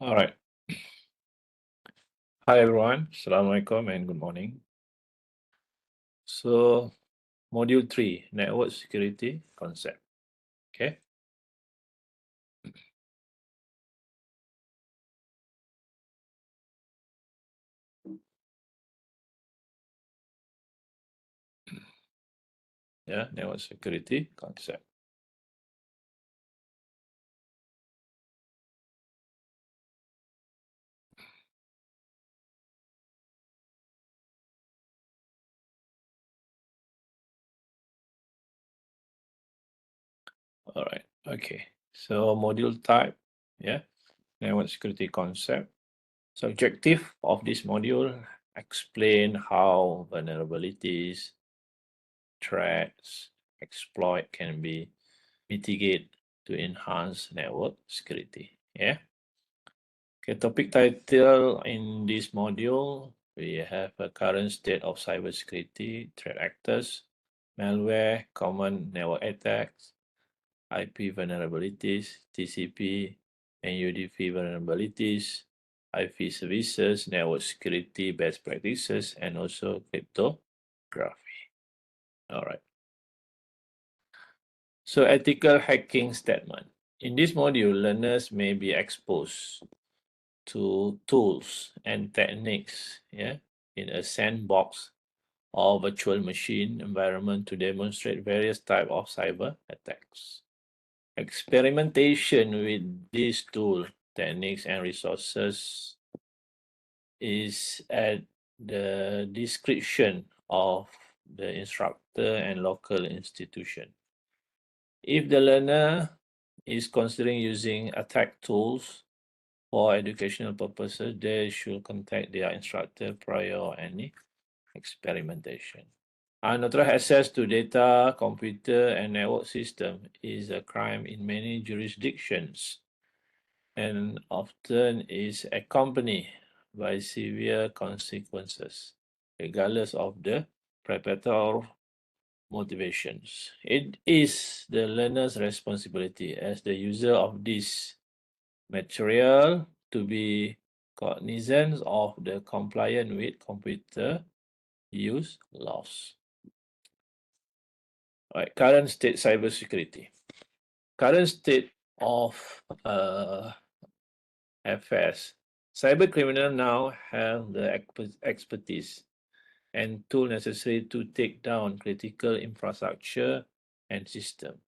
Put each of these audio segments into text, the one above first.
All right. Hi, everyone. Assalamualaikum and good morning. So, Module 3, Network Security Concept. Okay. Yeah, Network Security Concept. All right. Okay. So, module type, yeah, Network Security Concept. So, objective of this module explain how vulnerabilities, threats, exploit can be mitigated to enhance network security. Yeah. Okay, topic title in this module, we have a current state of cybersecurity, threat actors, malware, common network attacks, IP vulnerabilities, TCP and UDP vulnerabilities, IP services, network security best practices, and also cryptography. All right. So ethical hacking statement. In this module, learners may be exposed to tools and techniques, yeah, in a sandbox or virtual machine environment to demonstrate various types of cyber attacks. Experimentation with these tool techniques and resources is at the discretion of the instructor and local institution. If the learner is considering using attack tools for educational purposes, they should contact their instructor prior any experimentation. Unauthorized access to data, computer, and network system is a crime in many jurisdictions and often is accompanied by severe consequences, regardless of the perpetrator motivations. It is the learner's responsibility as the user of this material to be cognizant of the compliant with computer use laws. All right, current state cybersecurity. Current state of affairs. Cyber criminals now have the expertise and tool necessary to take down critical infrastructure and system.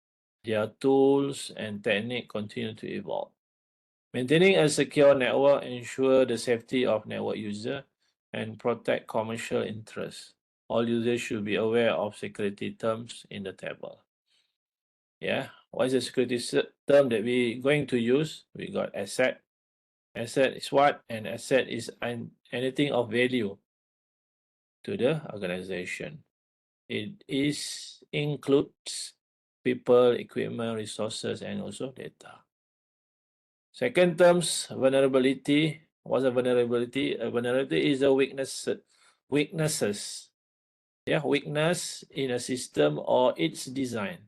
Their tools and technique continue to evolve. Maintaining a secure network ensure the safety of network user and protect commercial interests. All users should be aware of security terms in the table. Yeah, what is the security term that we going to use? We got asset. Asset is what? An asset is anything of value to the organization. It is includes people, equipment, resources, and also data. Second terms, vulnerability. What's a vulnerability? A vulnerability is a weaknesses. Yeah, weakness in a system or its design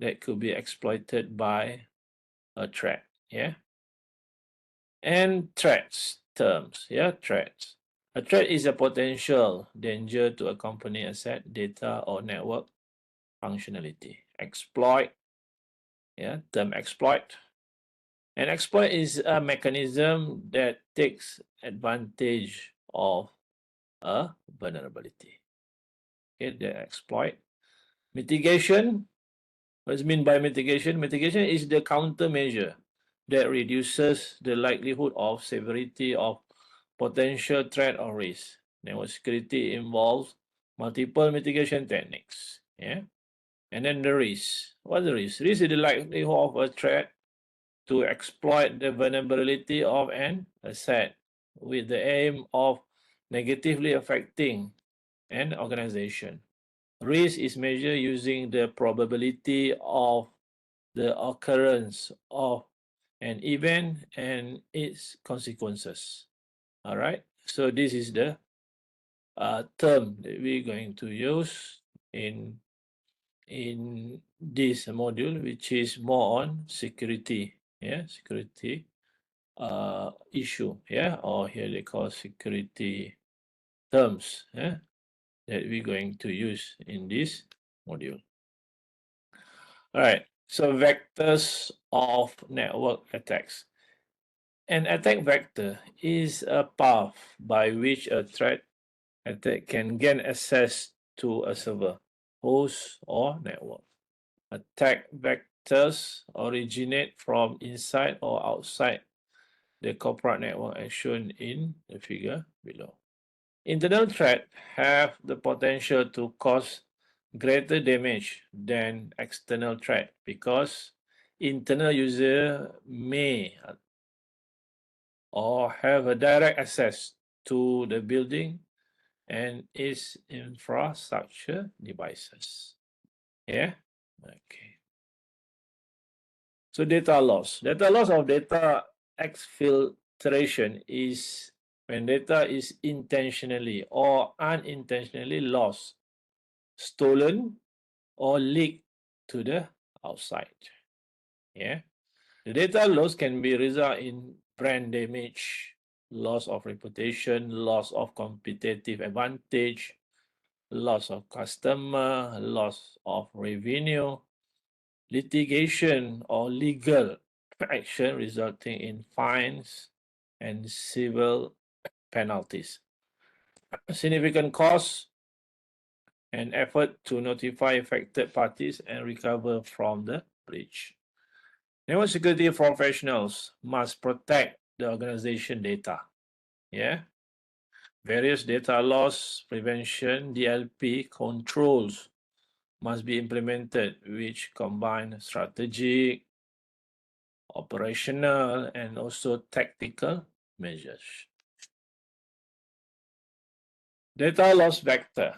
that could be exploited by a threat. Yeah. And threats terms. Yeah, threats. A threat is a potential danger to a company asset, data, or network functionality. Exploit. Yeah, term exploit. An exploit is a mechanism that takes advantage of a vulnerability. Okay, the exploit. Mitigation. What is meant by mitigation? Mitigation is the countermeasure that reduces the likelihood of severity of potential threat or risk. Network security involves multiple mitigation techniques. Yeah. And then the risk. What's the risk? Risk is the likelihood of a threat to exploit the vulnerability of an asset with the aim of negatively affecting an organization. Risk is measured using the probability of the occurrence of an event and its consequences. All right. So this is the term that we're going to use in this module, which is more on security. Yeah, security issue, yeah, or here they call security terms, yeah, that we're going to use in this module. All right, so vectors of network attacks. An attack vector is a path by which a threat attack can gain access to a server, host, or network. Attack vectors originate from inside or outside the corporate network as shown in the figure below. Internal threats have the potential to cause greater damage than external threat because internal user may or have a direct access to the building and its infrastructure devices. Yeah? Okay. So data loss. Data loss of data exfiltration is when data is intentionally or unintentionally lost, stolen, or leaked to the outside. Yeah. The data loss can be result in brand damage, loss of reputation, loss of competitive advantage, loss of customer, loss of revenue, litigation or legal action resulting in fines and civil penalties. Significant costs and effort to notify affected parties and recover from the breach. Network security professionals must protect the organization data. Yeah. Various data loss prevention DLP controls must be implemented, which combine strategic, operational, and also tactical measures. Data loss vector.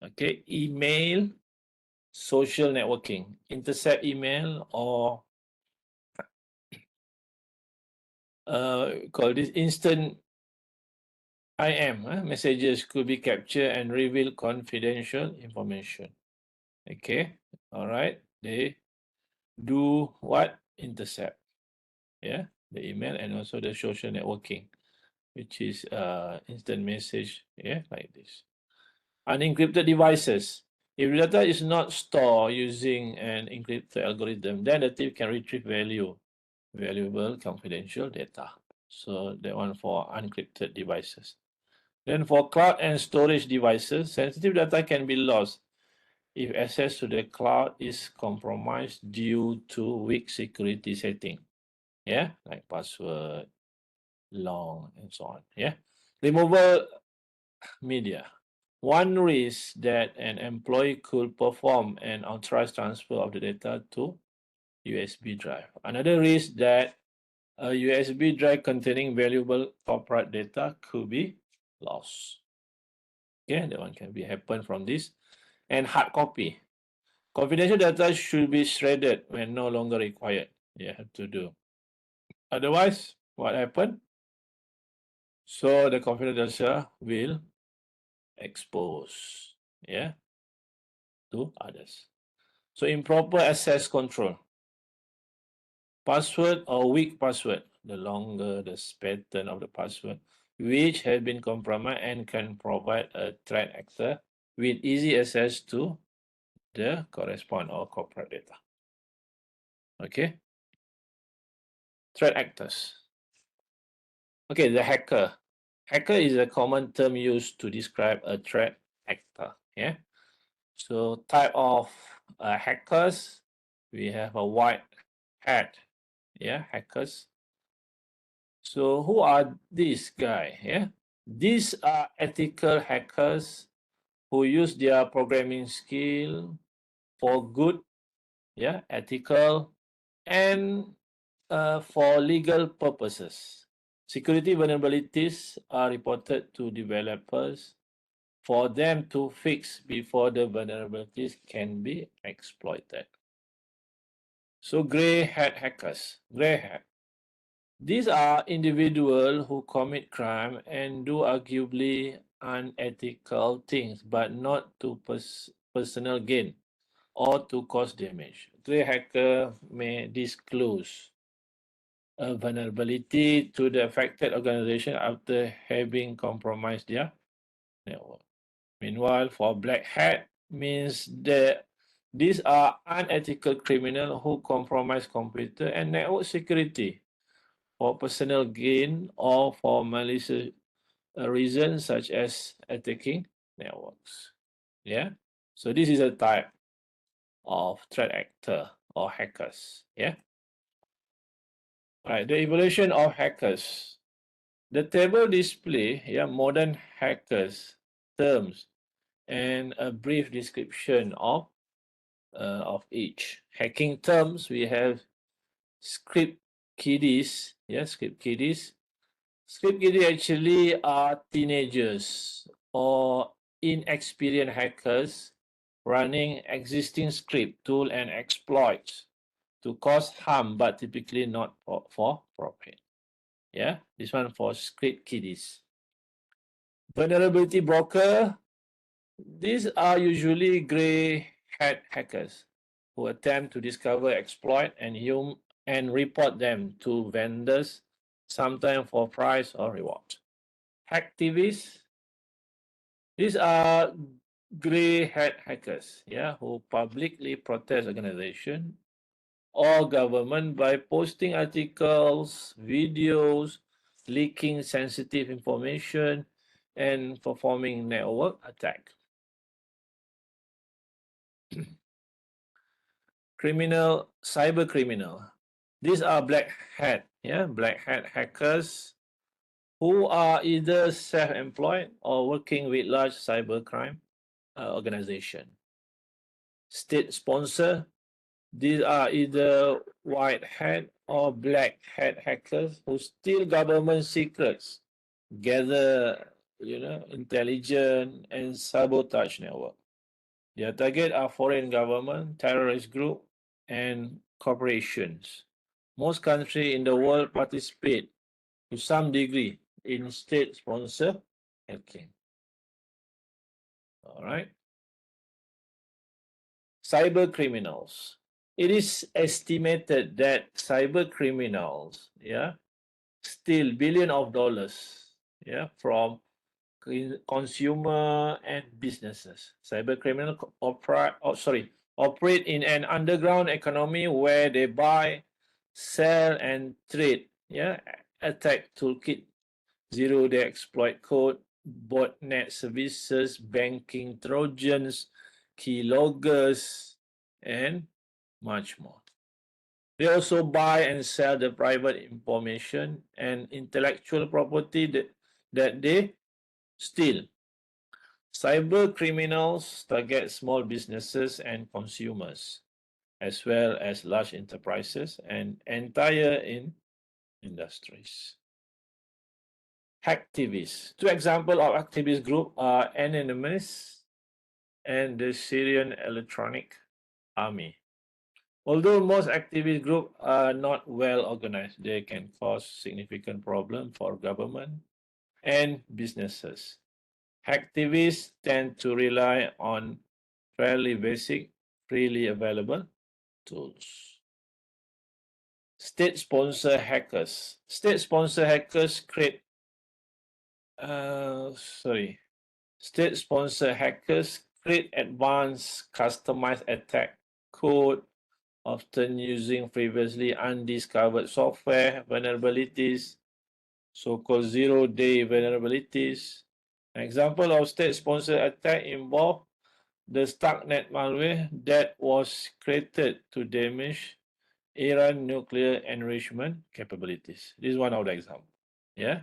Okay, email, social networking, intercept email, or call this instant IM messages could be captured and reveal confidential information. Okay, all right. They do what? Intercept. Yeah, the email and also the social networking, which is instant message. Yeah, like this. Unencrypted devices. If data is not stored using an encrypted algorithm, then the thief can retrieve valuable confidential data. So that one for unencrypted devices. Then for cloud and storage devices, sensitive data can be lost if access to the cloud is compromised due to weak security setting. Yeah, like password, long, and so on. Yeah. Removal media. One risk that an employee could perform an authorized transfer of the data to USB drive. Another risk that a USB drive containing valuable corporate data could be lost. Okay, that one can be happen from this. And hard copy. Confidential data should be shredded when no longer required. You have to do. Otherwise, what happen? So the confidential data will expose, yeah, to others. So improper access control. Password or weak password, the longer the pattern of the password, which has been compromised and can provide a threat actor with easy access to the correspond or corporate data. Okay. Threat actors. Okay, the hacker. Hacker is a common term used to describe a threat actor. Yeah. So type of hackers, we have a white hat. Yeah, hackers. So who are these guys? Yeah, these are ethical hackers who use their programming skill for good, yeah, ethical, and for legal purposes. Security vulnerabilities are reported to developers for them to fix before the vulnerabilities can be exploited. So gray hat hackers, gray hat. These are individuals who commit crime and do arguably unethical things, but not to personal gain or to cause damage. Gray hacker may disclose a vulnerability to the affected organization after having compromised their network. Meanwhile, for black hat means that these are unethical criminals who compromise computer and network security for personal gain or for malicious reasons such as attacking networks. Yeah. So this is a type of threat actor or hackers. Yeah. Right. The evolution of hackers. The table display modern hackers terms and a brief description of each. Hacking terms we have script kiddies. Script kiddies. Script kiddies actually are teenagers or inexperienced hackers running existing script tool and exploits to cause harm, but typically not for profit. Yeah, this one for script kiddies. Vulnerability broker. These are usually gray hat hackers who attempt to discover exploit and report them to vendors, sometimes for prize or reward. Hacktivists. These are gray hat hackers, who publicly protest organization or government by posting articles, videos, leaking sensitive information, and performing network attack. Cyber criminal. These are black hat hackers who are either self-employed or working with large cybercrime organization. State sponsor. These are either white hat or black hat hackers who steal government secrets, gather, intelligence and sabotage network. Their target are foreign government, terrorist group, and corporations. Most countries in the world participate to some degree in state-sponsored hacking. All right. Cyber criminals. It is estimated that cyber criminals, steal billions of dollars, from consumer and businesses. Cyber criminals operate in an underground economy where they buy, sell, and trade. Attack toolkit, zero-day exploit code, botnet services, banking trojans, keyloggers, and much more. They also buy and sell the private information and intellectual property that they steal. Cyber criminals target small businesses and consumers, as well as large enterprises and entire industries. Hacktivists. Two examples of activist group are Anonymous and the Syrian Electronic Army. Although most activist groups are not well organized, they can cause significant problem for government and businesses. Hacktivists tend to rely on fairly basic, freely available tools. State-sponsored hackers. State-sponsored hackers create State-sponsored hackers create advanced customized attack code, often using previously undiscovered software vulnerabilities, so-called zero-day vulnerabilities. An example of state-sponsored attack involved the Stuxnet malware that was created to damage Iran nuclear enrichment capabilities. This is one of the examples.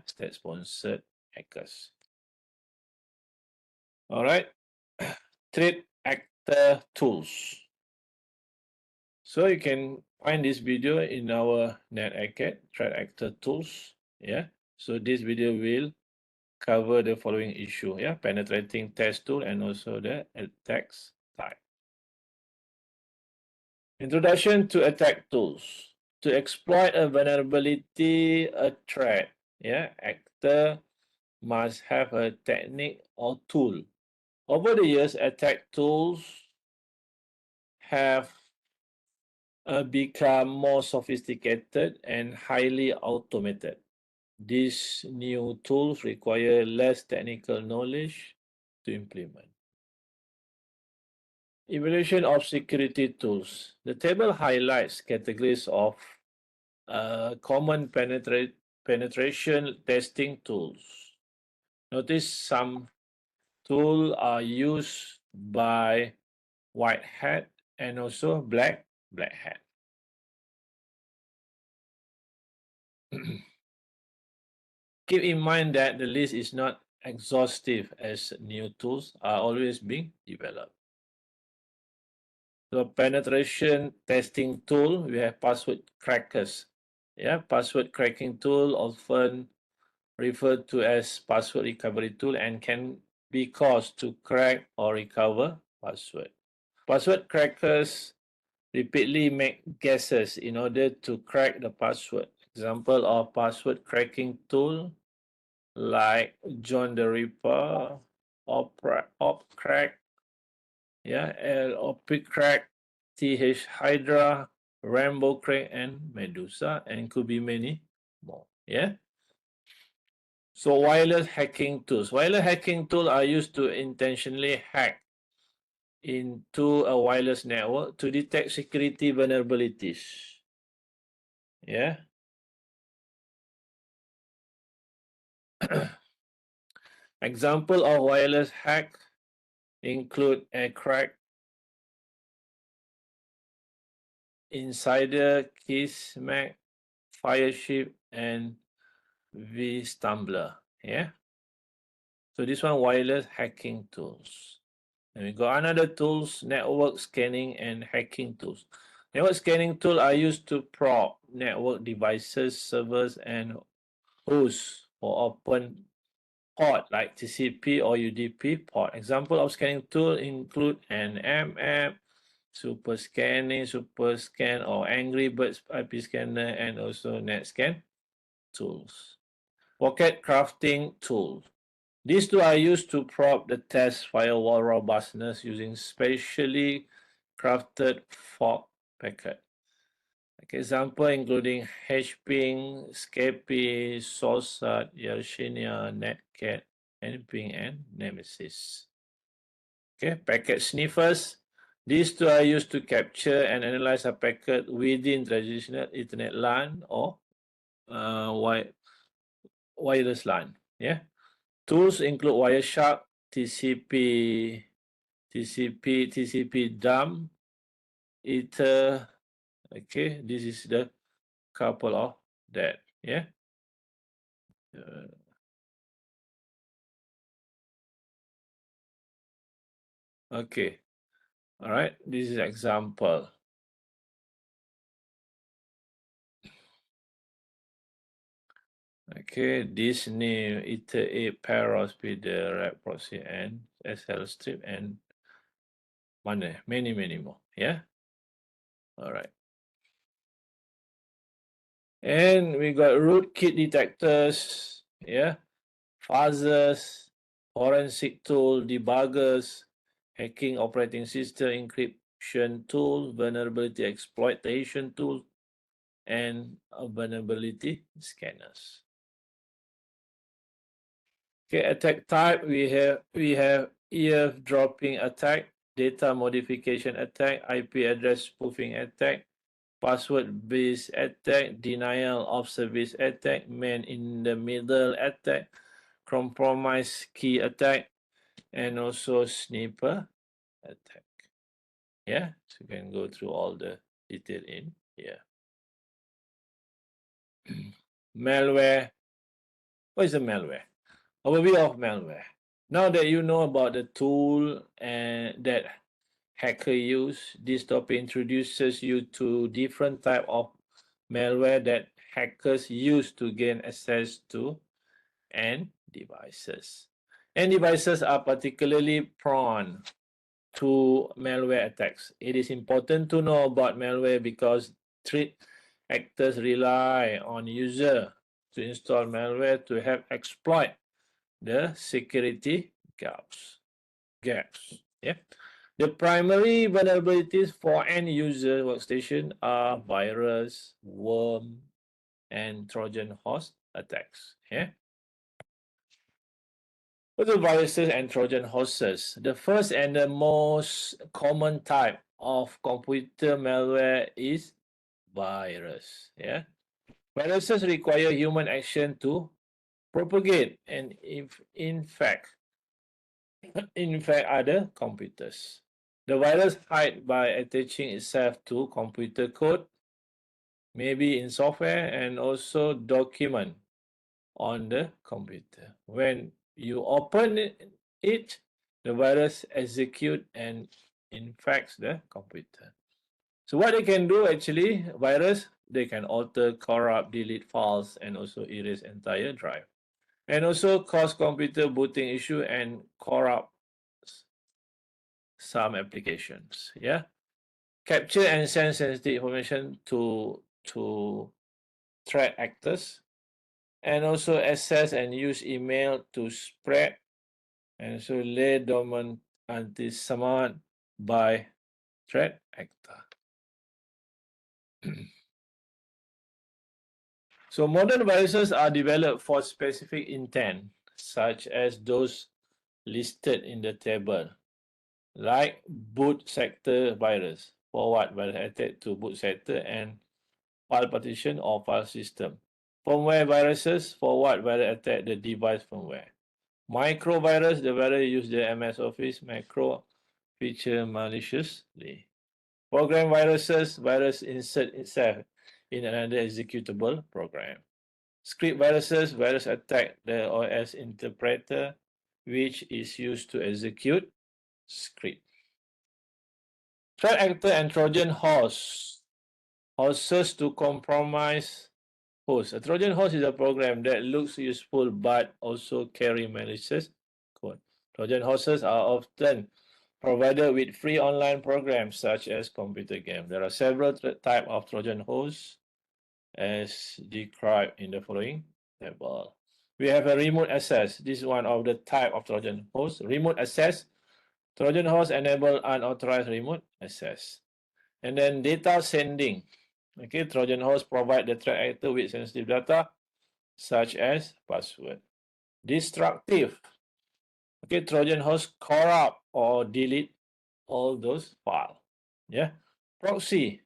State-sponsored hackers. All right. Threat actor tools. So you can find this video in our NetAcad threat actor tools. So this video will cover the following issue. Penetrating test tool and also the attacks type. Introduction to attack tools. To exploit a vulnerability, a threat, actor must have a technique or tool. Over the years, attack tools have become more sophisticated and highly automated. These new tools require less technical knowledge to implement. Evaluation of security tools. The table highlights categories of common penetration testing tools. Notice some tools are used by white hat and also black hat. Keep in mind that the list is not exhaustive as new tools are always being developed. So penetration testing tool, we have password crackers. Yeah, password cracking tool often referred to as password recovery tool and can be caused to crack or recover password. Password crackers repeatedly make guesses in order to crack the password. Example of password cracking tool like John the Ripper, Opcrack, yeah, Opcrack, TH Hydra, Rainbow Crack, and Medusa, and could be many more. Yeah. So wireless hacking tools. Wireless hacking tools are used to intentionally hack into a wireless network to detect security vulnerabilities. Yeah. Example of wireless hack include a crack, insider, Kismac, Fireship, and vStumbler. Yeah. So this one wireless hacking tools. And we got another tools, network scanning and hacking tools. Network scanning tools are used to probe network devices, servers, and hosts for open port like TCP or UDP port. Example of scanning tool include an AMAP, super scanning, super scan, or Angry Birds IP scanner, and also NetScan tools. Pocket crafting tool. These two are used to probe the test firewall robustness using specially crafted fork packet. Like example including HPing, Scape, Sourceat, Yersinia, Netcat, Nping, and Nemesis. Okay, packet sniffers. These two are used to capture and analyze a packet within traditional Ethernet LAN or wireless LAN. Yeah. Tools include Wireshark, TCP dump, Ether. Okay, this is the couple of that. Yeah. Uh, okay. All right. This is example. Okay, this new Ether 8 Paros with the red proxy and SL strip and many more. Yeah. All right. And we got rootkit detectors. Yeah. Fuzzers, forensic tool, debuggers, hacking operating system encryption tool, vulnerability exploitation tool, and vulnerability scanners. Okay, attack type we have eavesdropping attack, data modification attack, IP address spoofing attack, password-based attack, denial of service attack, man in the middle attack, compromise key attack, and also sniper attack. Yeah, so you can go through all the detail in here. Malware. What is a malware? Overview of malware. Now that you know about the tool and that hacker use, this topic introduces you to different type of malware that hackers use to gain access to end devices. End devices are particularly prone to malware attacks. It is important to know about malware because threat actors rely on user to install malware to help exploit the security gaps. Yeah. The primary vulnerabilities for end user workstation are virus, worm, and Trojan horse attacks. Yeah. What are viruses and Trojan horses? The first and the most common type of computer malware is virus. Yeah. Viruses require human action to propagate and if infect other computers. The virus hides by attaching itself to computer code, maybe in software, and also document on the computer. When you open it, the virus execute and infects the computer. So what they can do actually, virus, they can alter, corrupt, delete files, and also erase entire drive. And also cause computer booting issue and corrupt some applications. Yeah. Capture and send sensitive information to threat actors and also access and use email to spread and so lay dormant anti-Samad by threat actor. So modern viruses are developed for specific intent, such as those listed in the table, like boot sector virus, forward virus attack to boot sector and file partition or file system. Firmware viruses, forward virus attack the device firmware. Microvirus, the virus use the MS Office macro feature maliciously. Program viruses, virus insert itself in another executable program. Script viruses, virus attack the OS interpreter, which is used to execute script. Threat actor and Trojan horse. Horses to compromise host. A Trojan horse is a program that looks useful but also carry malicious code. Trojan horses are often provided with free online programs such as computer games. There are several types of Trojan horse as described in the following table. We have a remote access. This is one of the type of Trojan horse. Remote access. Trojan horse enable unauthorized remote access. And then data sending. Okay, Trojan horse provide the threat actor with sensitive data such as password. Destructive. Okay, Trojan horse corrupt or delete all those files. Yeah. Proxy.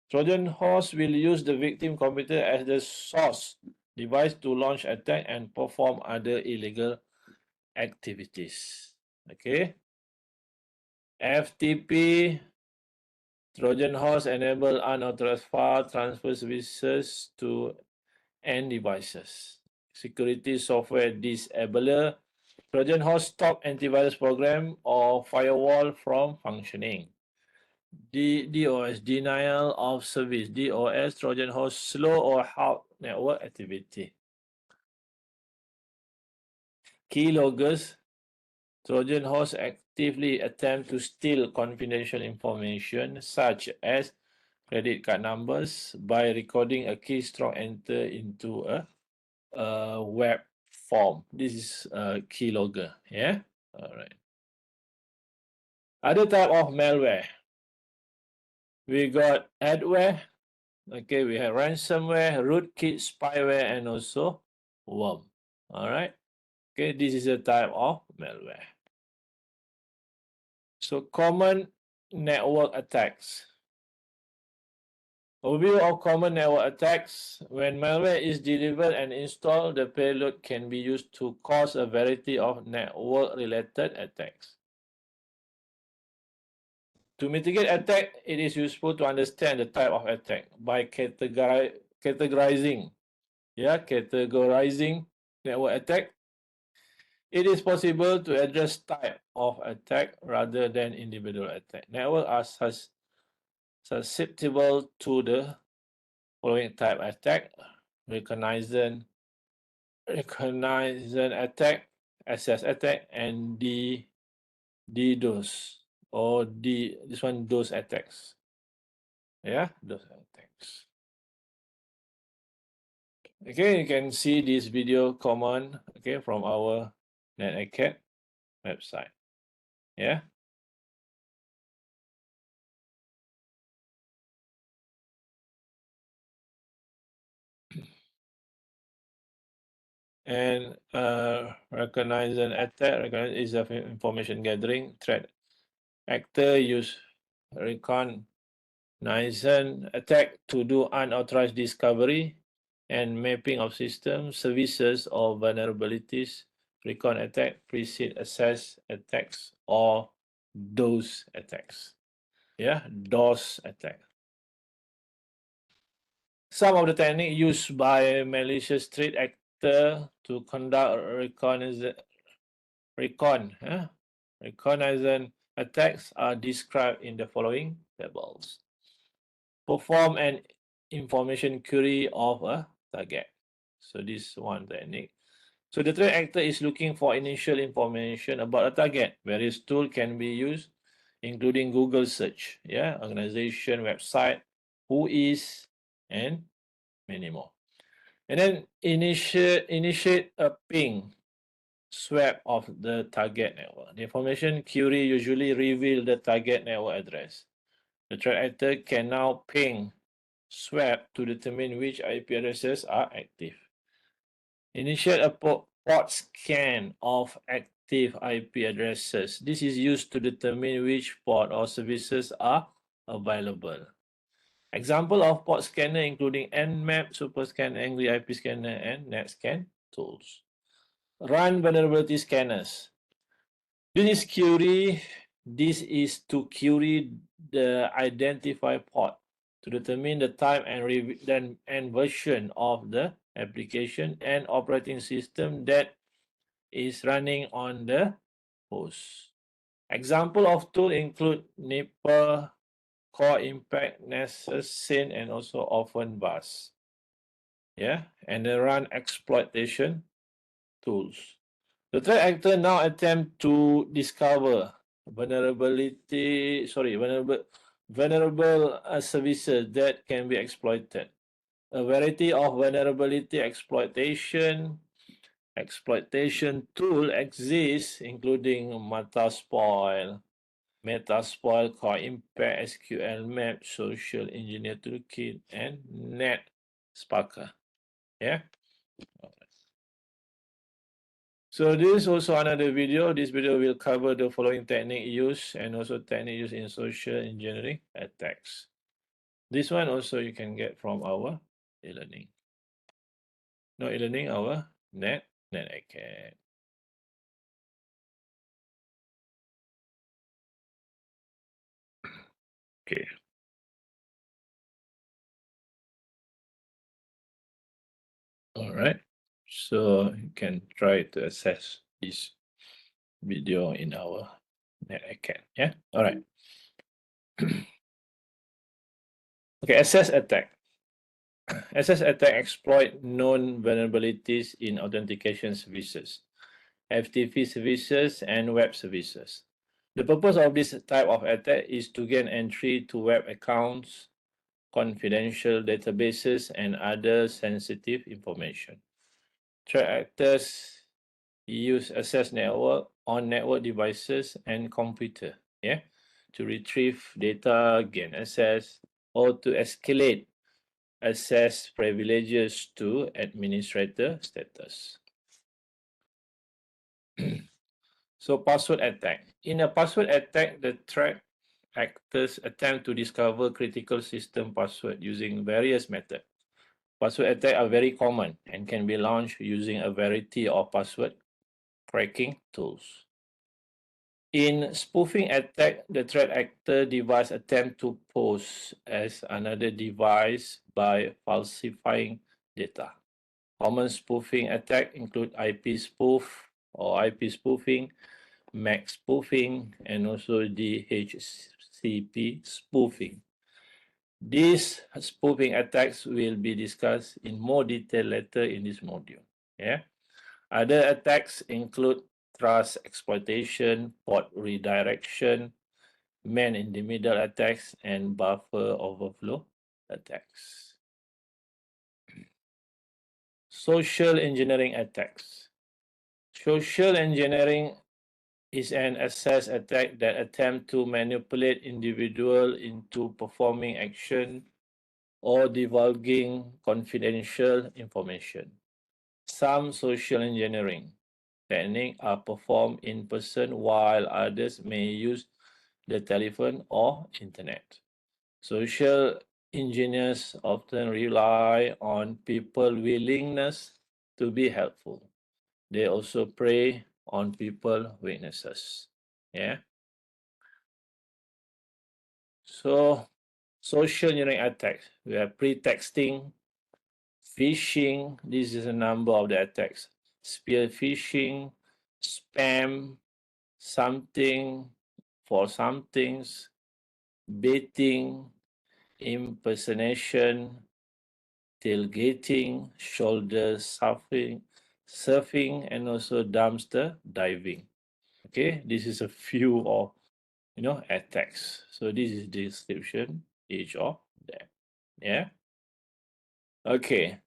Trojan horse will use the victim computer as the source device to launch attack and perform other illegal activities. Okay. FTP. Trojan horse enable unauthorized file transfer services to end devices. Security software disabler. Trojan horse stop antivirus program or firewall from functioning. DOS, denial of service. DOS, Trojan horse slow or halt network activity. Keyloggers, Trojan horse actively attempt to steal confidential information such as credit card numbers by recording a keystroke enter into a web form. This is a keylogger. Yeah. All right. Other type of malware. We got adware. Okay, we have ransomware, rootkit, spyware, and also worm. All right. Okay, this is a type of malware. So common network attacks. Overview of common network attacks. When malware is delivered and installed, the payload can be used to cause a variety of network-related attacks. To mitigate attack, it is useful to understand the type of attack by categorizing network attack. It is possible to address type of attack rather than individual attack. Networks are susceptible to the following type attack: recognition attack, access attack, and DDoS or this one DOS attacks. Yeah, DOS attacks. Okay, you can see this video command, okay, from our NetAcad website. Yeah. And recognize an attack. Recognize is of information gathering. Threat actor use recognize an attack to do unauthorized discovery and mapping of systems, services, or vulnerabilities. Recon attack precede assess attacks or DOS attacks. Yeah, DOS attack. Some of the technique used by malicious threat actor to conduct reconnaissance attacks are described in the following tables. Perform an information query of a target. So this one technique. So the threat actor is looking for initial information about a target. Various tools can be used, including Google search, organization, website, who is, and many more. And then initiate a ping swap of the target network. The information query usually reveal the target network address. The threat actor can now ping swap to determine which IP addresses are active. Initiate a port scan of active IP addresses. This is used to determine which port or services are available. Example of port scanner including Nmap, Superscan, Angry IP Scanner, and NetScan tools. Run vulnerability scanners. This is to query the identified port to determine the type and version of the application and operating system that is running on the host. Example of tool include Nipper, Core Impact, Nessus, Sin, and also Orphan Bus. And the run exploitation tools. The threat actor now attempt to discover vulnerable services that can be exploited. A variety of vulnerability exploitation tool exists, including Metasploit, Core Impact, SQL Map, Social Engineer Toolkit, and NetSparker. So this is also another video. This video will cover the following technique used and also technique used in social engineering attacks. This one also you can get from our e-learning. No e-learning, our NetAcad. Okay. All right. So you can try to access this video in our NetAcad. Yeah. All right. Okay. Access attack. Access attack exploit known vulnerabilities in authentication services, FTP services, and web services. The purpose of this type of attack is to gain entry to web accounts, confidential databases, and other sensitive information. Threat actors use access network on network devices and computer, to retrieve data, gain access, or to escalate access privileges to administrator status. So password attack. In a password attack, the threat actors attempt to discover critical system password using various methods. Password attacks are very common and can be launched using a variety of password cracking tools. In spoofing attack, the threat actor device attempt to pose as another device by falsifying data. Common spoofing attack include IP spoof or IP spoofing, MAC spoofing, and also DHCP spoofing. These spoofing attacks will be discussed in more detail later in this module. Other attacks include trust exploitation, port redirection, man-in-the-middle attacks, and buffer overflow attacks. Social engineering attacks. Social engineering is an access attack that attempt to manipulate individual into performing action or divulging confidential information. Some social engineering techniques are performed in person while others may use the telephone or internet. Social engineers often rely on people' willingness to be helpful. They also prey on people' weaknesses. Yeah. So social engineering attacks. We have pretexting, phishing. This is a number of the attacks. Spear phishing, spam, something for some things, baiting, impersonation, tailgating, shoulder surfing, and also dumpster diving. Okay, this is a few of attacks. So this is the description each of them. Yeah. Okay.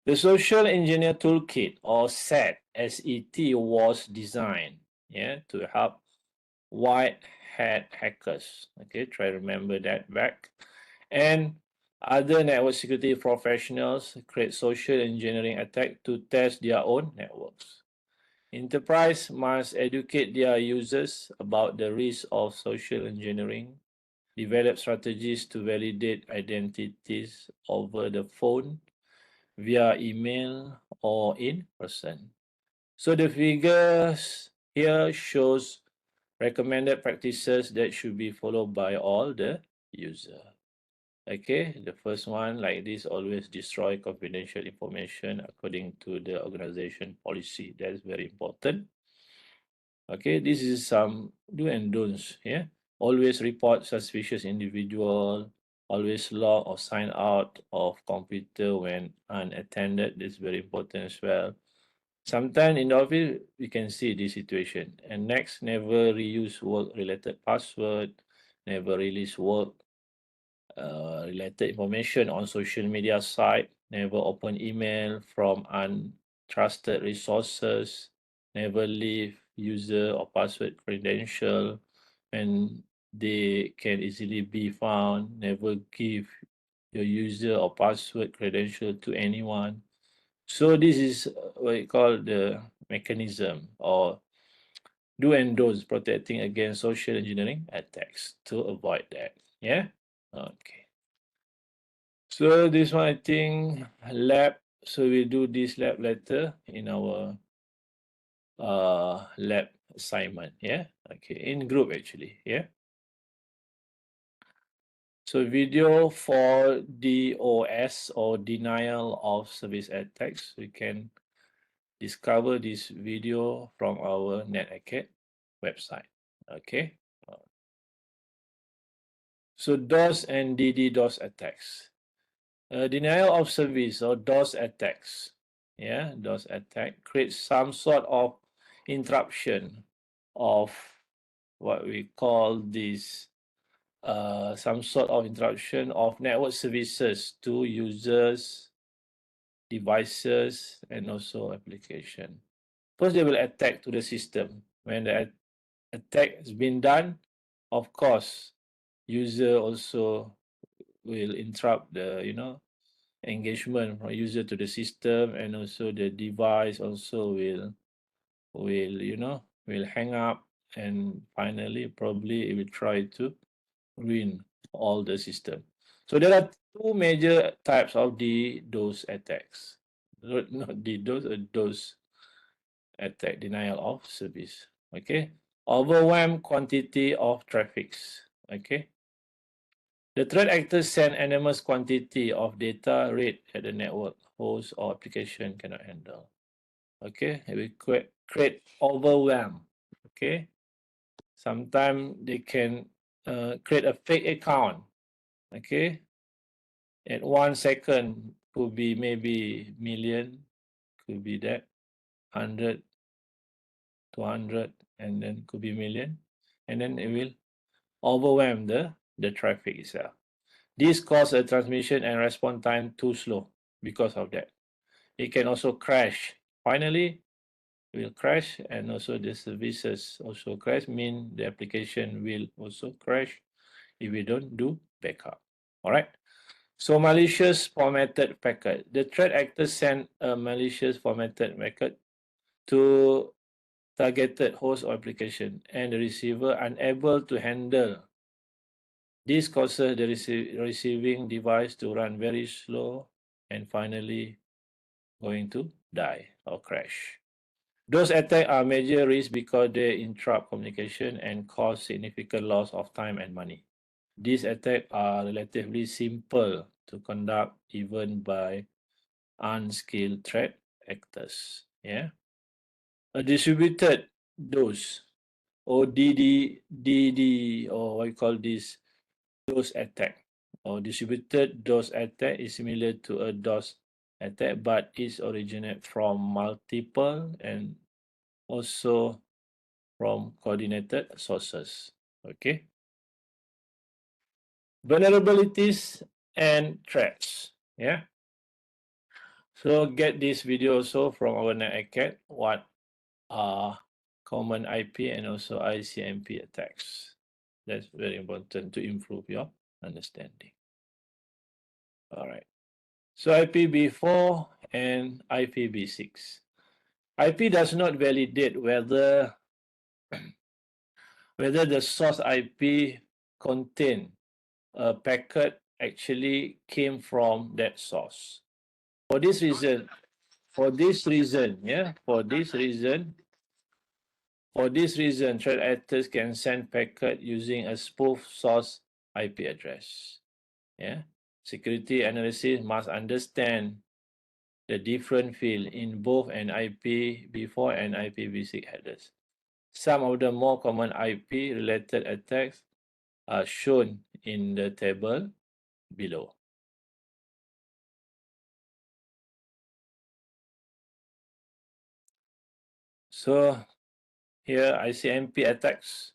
The Social Engineer Toolkit or SET was designed to help white hat hackers. Okay, try to remember that back. And other network security professionals create social engineering attack to test their own networks. Enterprise must educate their users about the risk of social engineering, develop strategies to validate identities over the phone, via email, or in person. So the figures here shows recommended practices that should be followed by all the user. Okay, the first one like this, always destroy confidential information according to the organization policy. That is very important. Okay, this is some do and don'ts. Yeah, always report suspicious individual. Always log or sign out of computer when unattended. This is very important as well. Sometimes in the office we can see this situation. And next, never reuse work-related password. Never release work related information on social media site, never open email from untrusted resources, never leave user or password credential and they can easily be found, never give your user or password credential to anyone. So this is what you call the mechanism or do and don'ts protecting against social engineering attacks to avoid that. Yeah. Okay. So this one, I think lab. So we do this lab later in our lab assignment. Yeah. Okay. In group actually. Yeah. So video for DOS or denial of service attacks. We can discover this video from our NetAcad website. Okay. So DOS and DDoS attacks. Denial of service or DOS attacks. Yeah, DOS attack creates some sort of interruption of what we call this some sort of interruption of network services to users, devices, and also application. First, they will attack to the system. When the attack has been done, of course, user also will interrupt the engagement from user to the system, and also the device also will hang up, and finally probably it will try to ruin all the system. So there are two major types of DDoS attacks. Not DDoS, DOS attack, denial of service. Okay, overwhelm quantity of traffics. Okay, the threat actors send enormous quantity of data rate at the network host or application cannot handle. Okay, we create overwhelm. Okay, sometimes they can create a fake account. Okay, at 1 second could be maybe million, could be that 100, 200, and then could be million, and then it will overwhelm the traffic itself. This causes a transmission and response time too slow because of that. It can also crash. Finally, it will crash, and also the services also crash, mean the application will also crash if we don't do backup. All right. So malicious formatted packet. The threat actor sent a malicious formatted packet to targeted host or application, and the receiver unable to handle. This causes the receiving device to run very slow and finally going to die or crash. Those attacks are major risks because they interrupt communication and cause significant loss of time and money. These attacks are relatively simple to conduct even by unskilled threat actors. Yeah. A distributed dose or DD, or what you call this, dose attack or distributed dose attack is similar to a DOS attack, but it originates from multiple and also from coordinated sources. Okay. Vulnerabilities and threats. Yeah. So get this video also from our NetAcad. What are common IP and also ICMP attacks? That's very important to improve your understanding. All right. So IPv4 and IPv6. IP does not validate whether the source IP contain a packet actually came from that source. For this reason, threat actors can send packet using a spoof source IP address. Yeah, security analysts must understand the different field in both an IPv4 and IPv6 headers. Some of the more common IP-related attacks are shown in the table below. So here ICMP attacks.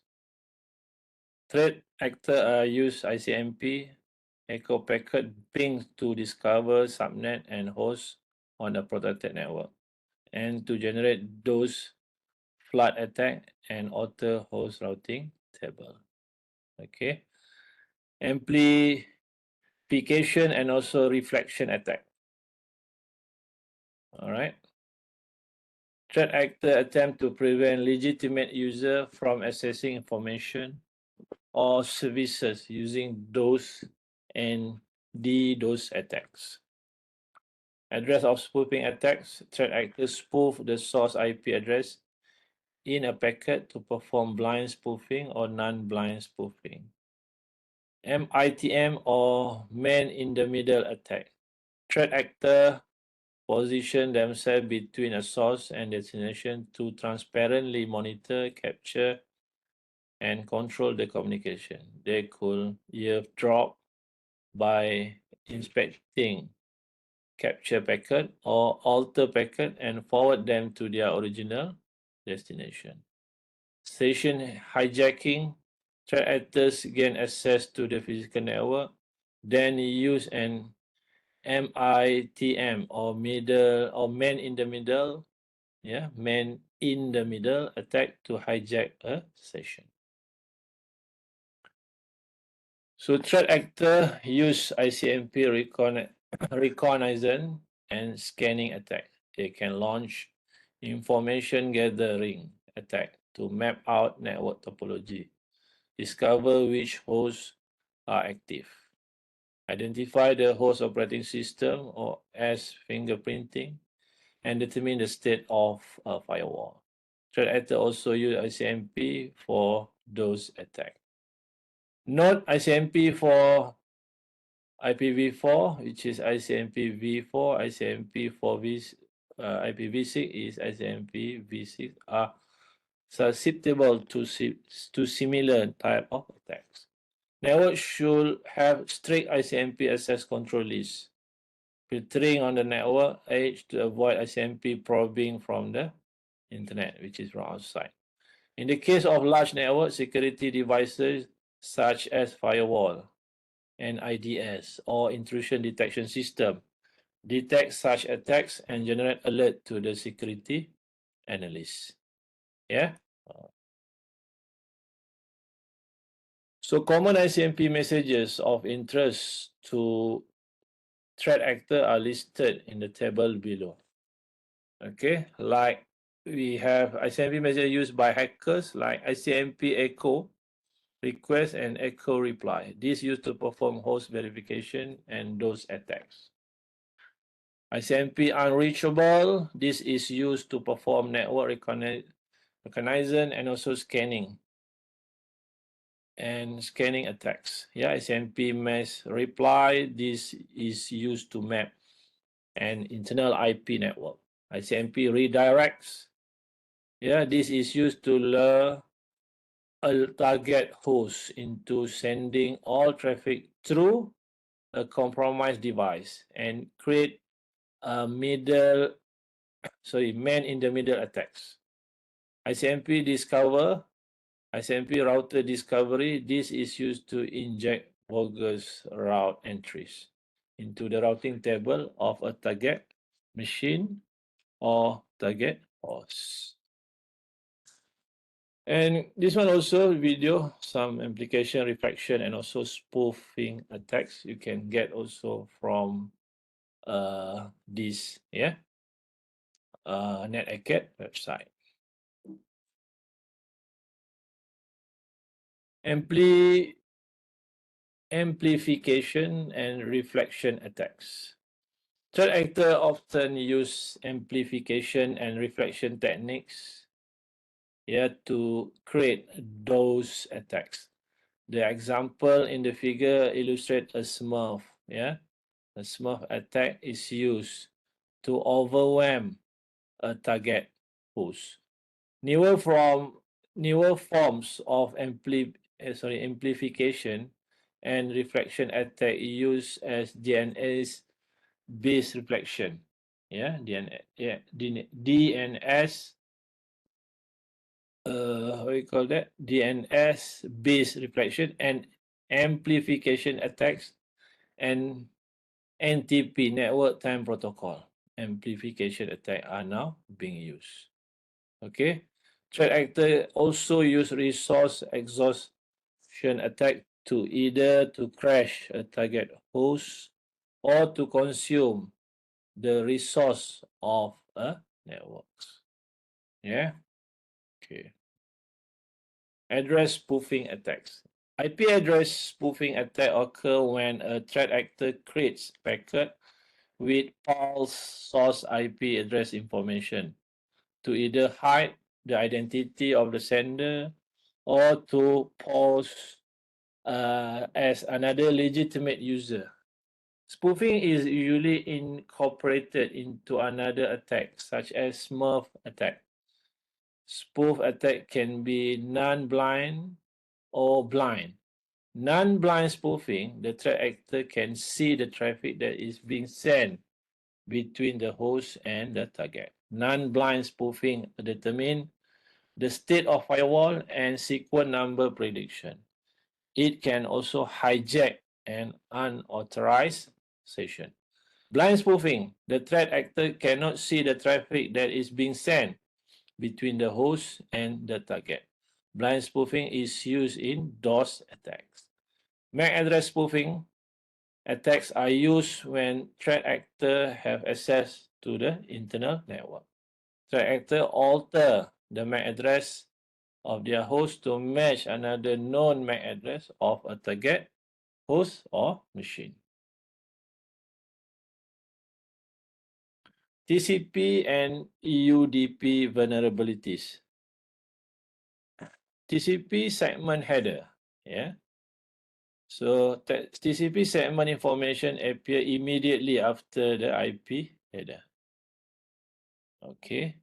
Threat actor use ICMP echo packet ping to discover subnet and host on a protected network and to generate those flood attack and auto host routing table. Okay. Amplification and also reflection attack. All right. Threat actor attempt to prevent legitimate user from accessing information or services using DOS and DDoS attacks. Address of spoofing attacks. Threat actors spoof the source IP address in a packet to perform blind spoofing or non-blind spoofing. MITM or man-in-the-middle attack. Threat actor position themselves between a source and destination to transparently monitor, capture, and control the communication. They could eavesdrop by inspecting capture packet or alter packet and forward them to their original destination. Station hijacking. Threat actors gain access to the physical network, then use an MITM or man in the middle, man in the middle attack to hijack a session. So threat actor use ICMP reconnaissance and scanning attack. They can launch information gathering attack to map out network topology, discover which hosts are active, identify the host operating system or as fingerprinting, and determine the state of a firewall. Threat actor also use ICMP for those attacks. Note ICMP for IPv4, which is ICMP v4, ICMP for IPv6 is ICMP v6 are susceptible to similar type of attacks. Network should have strict ICMP access control lists, filtering on the network edge to avoid ICMP probing from the internet, which is from outside. In the case of large network security devices such as firewall and IDS or intrusion detection system, detect such attacks and generate alert to the security analyst. Yeah. So common ICMP messages of interest to threat actors are listed in the table below. Okay, like we have ICMP message used by hackers like ICMP echo request and echo reply. This used to perform host verification and those attacks. ICMP unreachable. This is used to perform network recognition and also scanning attacks. Yeah, ICMP mass reply. This is used to map an internal IP network. ICMP redirects. Yeah, this is used to lure a target host into sending all traffic through a compromised device and create a man in the middle attacks. ICMP discover, ICMP router discovery. This is used to inject bogus route entries into the routing table of a target machine or target host. And this one also video some application reflection and also spoofing attacks you can get also from this NetAcad website. Amplification and reflection attacks. Threat actors often use amplification and reflection techniques to create those attacks. The example in the figure illustrates a Smurf. A Smurf attack is used to overwhelm a target host. Newer forms of amplification and reflection attack use as DNS based reflection. DNS what we call that? DNS based reflection and amplification attacks and NTP network time protocol amplification attack are now being used. Okay, threat actor also use resource exhaustion attack to either to crash a target host or to consume the resource of a network. Yeah. Okay. Address spoofing attacks. IP address spoofing attack occur when a threat actor creates packet with false source IP address information to either hide the identity of the sender or to pose as another legitimate user. Spoofing is usually incorporated into another attack, such as Smurf attack. Spoof attack can be non-blind or blind. Non-blind spoofing, the threat actor can see the traffic that is being sent between the host and the target. Non-blind spoofing determine the state of firewall and sequence number prediction. It can also hijack an unauthorized session. Blind spoofing, the threat actor cannot see the traffic that is being sent between the host and the target. Blind spoofing is used in DOS attacks. MAC address spoofing attacks are used when threat actors have access to the internal network. Threat actors alter the MAC address of their host to match another known MAC address of a target host or machine. TCP and UDP vulnerabilities. TCP segment header. So TCP segment information appear immediately after the IP header. Okay.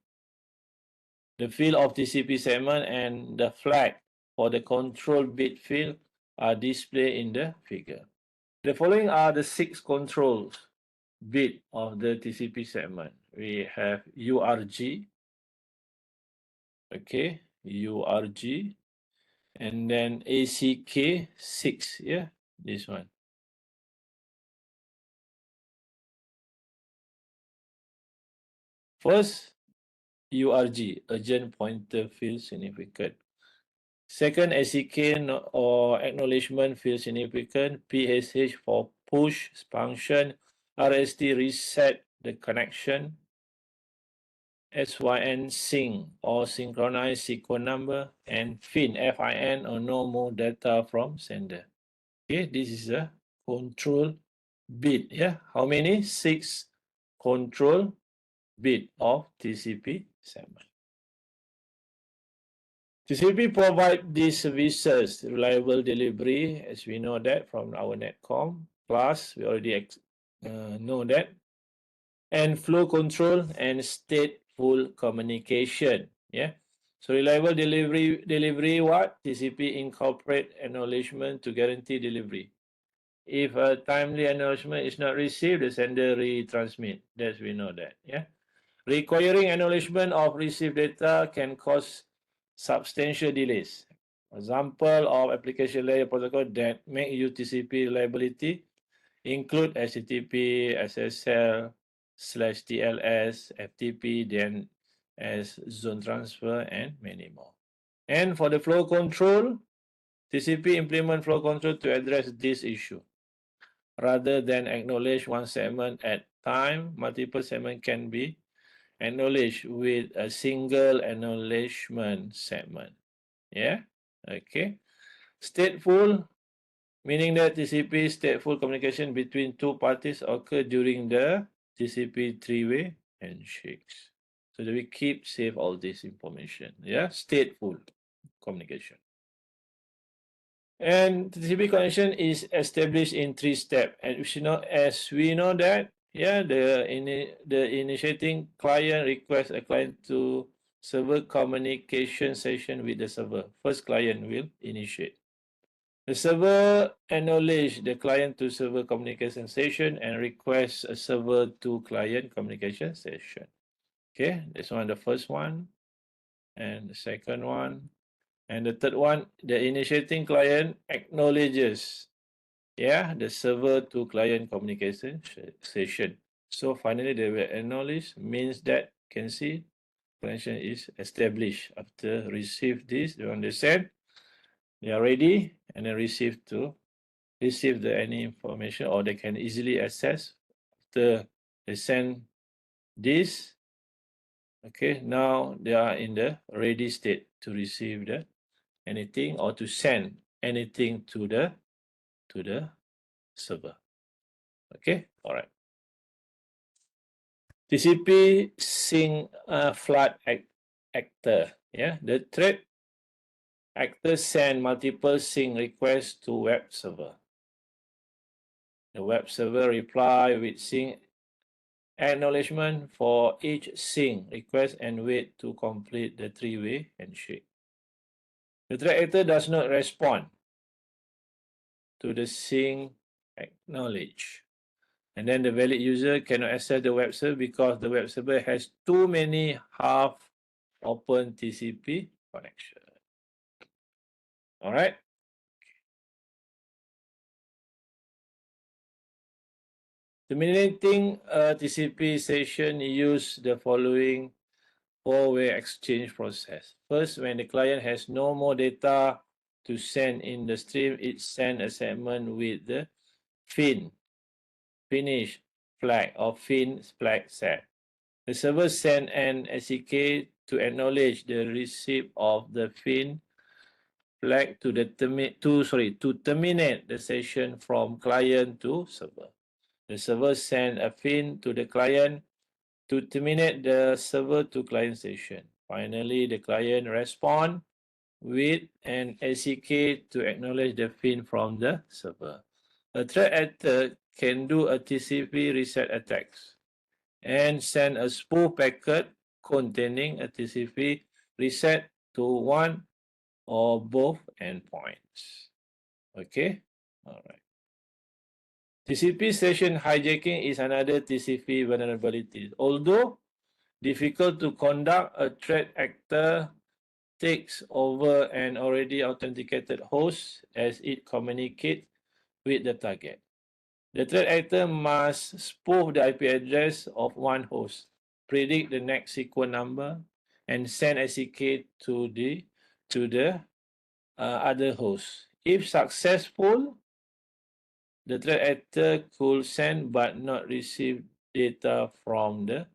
The field of TCP segment and the flag for the control bit field are displayed in the figure. The following are the 6 controls bit of the TCP segment. We have URG, okay, URG, and then ACK6, this one. First, URG, urgent pointer field significant. Second, ACK or acknowledgement field significant, PSH for push function RST reset the connection, SYN sync or synchronize sequence number, and FIN or no more data from sender. Okay, this is a control bit. Yeah, how many? 6 control bit of TCP segment. TCP provide these services, reliable delivery, as we know that from our netcom class. We already know that, and flow control and stateful communication. Yeah. So reliable delivery what? TCP incorporate acknowledgement to guarantee delivery. If a timely acknowledgement is not received, the sender retransmit. That we know that. Yeah. Requiring acknowledgement of received data can cause substantial delays. Example of application layer protocol that make UTCP reliability include HTTP, SSL/TLS, FTP, DNS, zone transfer, and many more. And for the flow control, TCP implement flow control to address this issue. Rather than acknowledge one segment at time, multiple segments can be acknowledged with a single acknowledgement segment. Yeah, okay. Stateful, meaning that TCP stateful communication between two parties occur during the TCP three-way handshakes. So that we keep save all this information. Yeah, stateful communication. And TCP connection is established in 3 steps. And as we know that, yeah, the initiating client requests a client to server communication session with the server. First client will initiate. The server acknowledge the client to server communication session and requests a server to client communication session. Okay, this one the first one, and the second one, and the third one, the initiating client acknowledges, yeah, the server to client communication session. So finally, they will acknowledge, means that can see connection is established. After receive this, they understand, they are ready, and then receive any information, or they can easily access after they send this. Okay, now they are in the ready state to receive the anything or to send anything to the server. Okay, all right. TCP sync flood actor. Yeah, the thread actor send multiple sync requests to web server. The web server reply with sync acknowledgement for each sync request and wait to complete the three-way handshake. The threat actor does not respond to the sync acknowledge. And then the valid user cannot access the web server because the web server has too many half open TCP connection. All right. Terminating a TCP session use the following 4-way exchange process. First, when the client has no more data to send in the stream, it sends a segment with the finish flag or fin flag set. The server sends an SDK to acknowledge the receipt of the fin flag to terminate the session from client to server. The server sends a fin to the client to terminate the server to client session. Finally, the client responds with an SDK to acknowledge the fin from the server. A threat actor can do a TCP reset attack and send a spoof packet containing a TCP reset to one or both endpoints. Okay, all right. TCP session hijacking is another TCP vulnerability. Although difficult to conduct, a threat actor takes over an already authenticated host as it communicates with the target. The threat actor must spoof the IP address of one host, predict the next sequence number, and send SDK to the other host. If successful, The threat actor could send but not receive data from the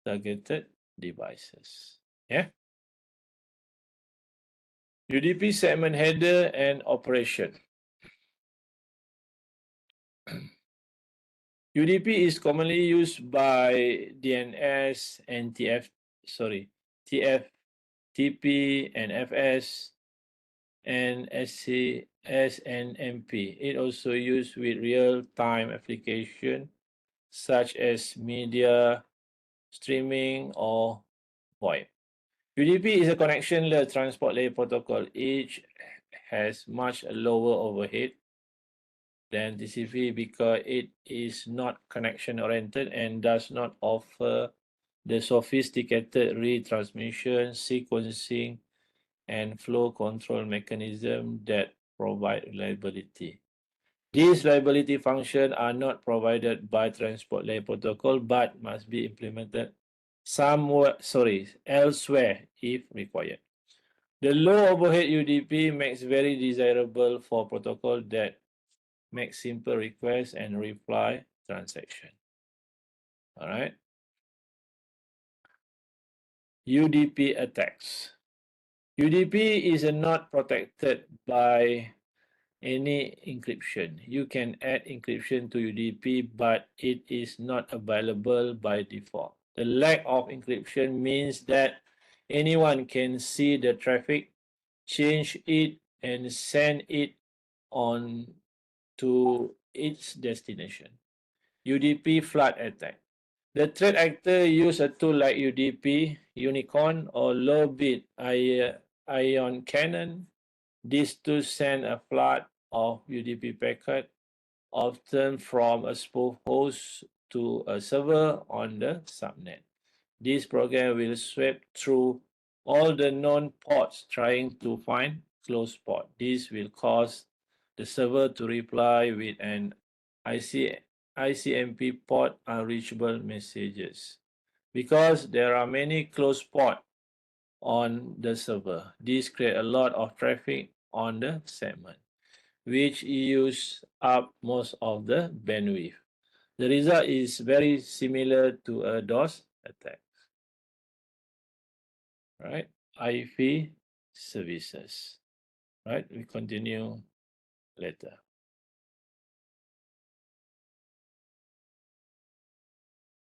targeted devices. Yeah. UDP segment header and operation. UDP is commonly used by DNS and TFTP and FS and SNMP. It also used with real-time application such as media streaming or VoIP. UDP is a connection-less transport layer protocol. Each has much lower overhead than TCP because it is not connection-oriented and does not offer the sophisticated retransmission, sequencing, and flow control mechanism that provide reliability. These reliability functions are not provided by Transport Layer Protocol but must be implemented elsewhere if required. The low overhead UDP makes very desirable for protocol that make simple request and reply transaction. All right. UDP attacks. UDP is not protected by any encryption. You can add encryption to UDP, but it is not available by default. The lack of encryption means that anyone can see the traffic, change it, and send it on to its destination. UDP flood attack. The threat actor use a tool like UDP, Unicorn, or low bit ion cannon. These tools send a flood of UDP packet, often from a spoof host to a server on the subnet. This program will sweep through all the known ports trying to find closed port. This will cause the server to reply with an ICMP port unreachable messages. Because there are many closed ports on the server, this creates a lot of traffic on the segment, which use up most of the bandwidth. The result is very similar to a DOS attack. Right? IV services. Right? We continue later.